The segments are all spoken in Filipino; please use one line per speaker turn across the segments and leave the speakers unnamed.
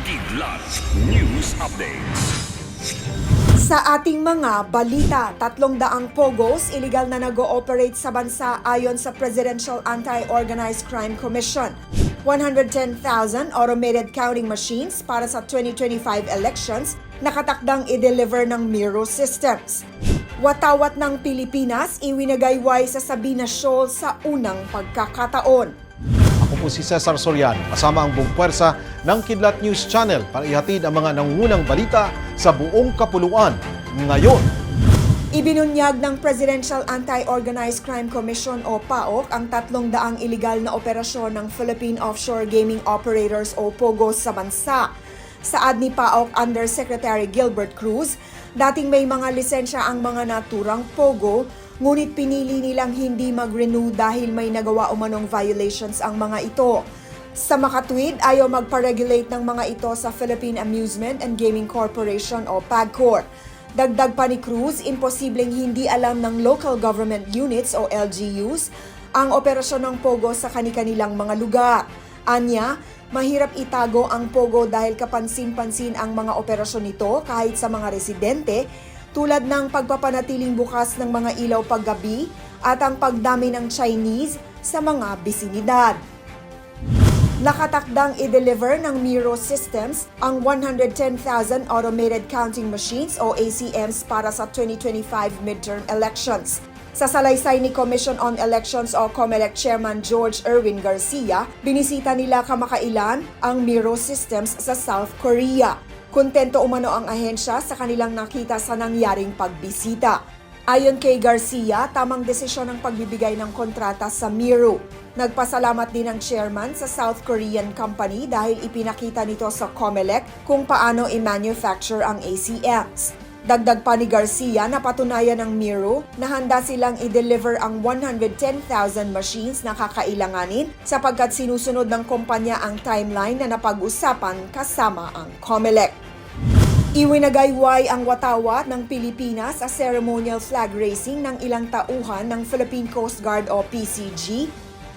Kidlat News Updates.
Sa ating mga balita, 300 pogos illegal na nag-ooperate sa bansa ayon sa Presidential Anti-Organized Crime Commission. 110,000 automated counting machines para sa 2025 elections nakatakdang i-deliver ng Miro Systems. Watawat ng Pilipinas iwinagayway sa Sabina Shoal sa unang pagkakataon.
Ako po si Cesar Soriano, kasama ang buong puwersa ng Kidlat News Channel para ihatid ang mga nangungunang balita sa buong kapuluan ngayon.
Ibinunyag ng Presidential Anti-Organized Crime Commission o PAOC ang 300 iligal na operasyon ng Philippine Offshore Gaming Operators o POGOs sa bansa. Saad ni PAOC Undersecretary Gilbert Cruz, dating may mga lisensya ang mga naturang POGO, ngunit pinili nilang hindi mag-renew dahil may nagawa umanong violations ang mga ito. Sa makatwid, ayaw magpa-regulate ng mga ito sa Philippine Amusement and Gaming Corporation o PAGCOR. Dagdag pa ni Cruz, imposibleng hindi alam ng local government units o LGUs ang operasyon ng POGO sa kani-kanilang mga lugar. Anya, mahirap itago ang POGO dahil kapansin-pansin ang mga operasyon nito kahit sa mga residente, tulad ng pagpapanatiling bukas ng mga ilaw paggabi at ang pagdami ng Chinese sa mga bisinidad. Nakatakdang i-deliver ng Miro Systems ang 110,000 automated counting machines o ACMs para sa 2025 midterm elections. Sa salaysay ni Commission on Elections o COMELEC Chairman George Erwin Garcia, binisita nila kamakailan ang Miro Systems sa South Korea. Kontento umano ang ahensya sa kanilang nakita sa nangyaring pagbisita. Ayon kay Garcia, tamang desisyon ang pagbibigay ng kontrata sa Miro. Nagpasalamat din ang chairman sa South Korean company dahil ipinakita nito sa COMELEC kung paano i-manufacture ang ACMs. Dagdag pa ni Garcia na patunayan ng Miro na handa silang i-deliver ang 110,000 machines na kakailanganin sapagkat sinusunod ng kumpanya ang timeline na napag-usapan kasama ang COMELEC. Iwinagayway ang watawat ng Pilipinas sa ceremonial flag raising ng ilang tauhan ng Philippine Coast Guard o PCG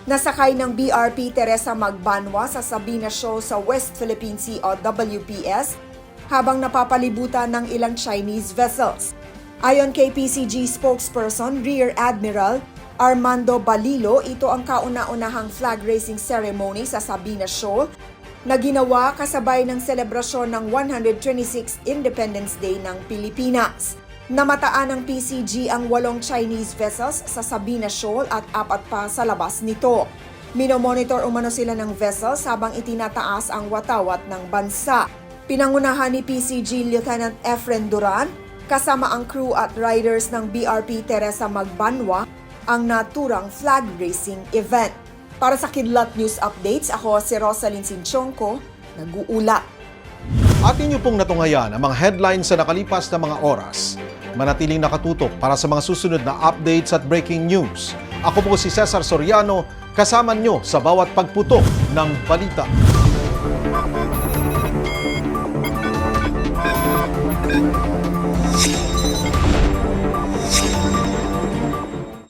na sakay ng BRP Teresa Magbanwa sa Sabina Shoal sa West Philippine Sea o WPS habang napapalibutan ng ilang Chinese vessels. Ayon kay PCG spokesperson Rear Admiral Armando Balilo, ito ang kauna-unahang flag raising ceremony sa Sabina Shoal na ginawa kasabay ng selebrasyon ng 126th Independence Day ng Pilipinas. Namataan ng PCG ang 8 Chinese vessels sa Sabina Shoal at 4 pa sa labas nito. Minomonitor umano sila ng vessels habang itinataas ang watawat ng bansa. Pinangunahan ni PCG Lieutenant Efren Duran kasama ang crew at riders ng BRP Teresa Magbanwa ang naturang flag raising event. Para sa Kidlat News Updates, ako si Rosalyn Sinchonko, nag-uulat.
At inyo pong natunghayan ang mga headlines sa nakalipas na mga oras. Manatiling nakatutok para sa mga susunod na updates at breaking news. Ako po si Cesar Soriano, kasama nyo sa bawat pagputok ng balita.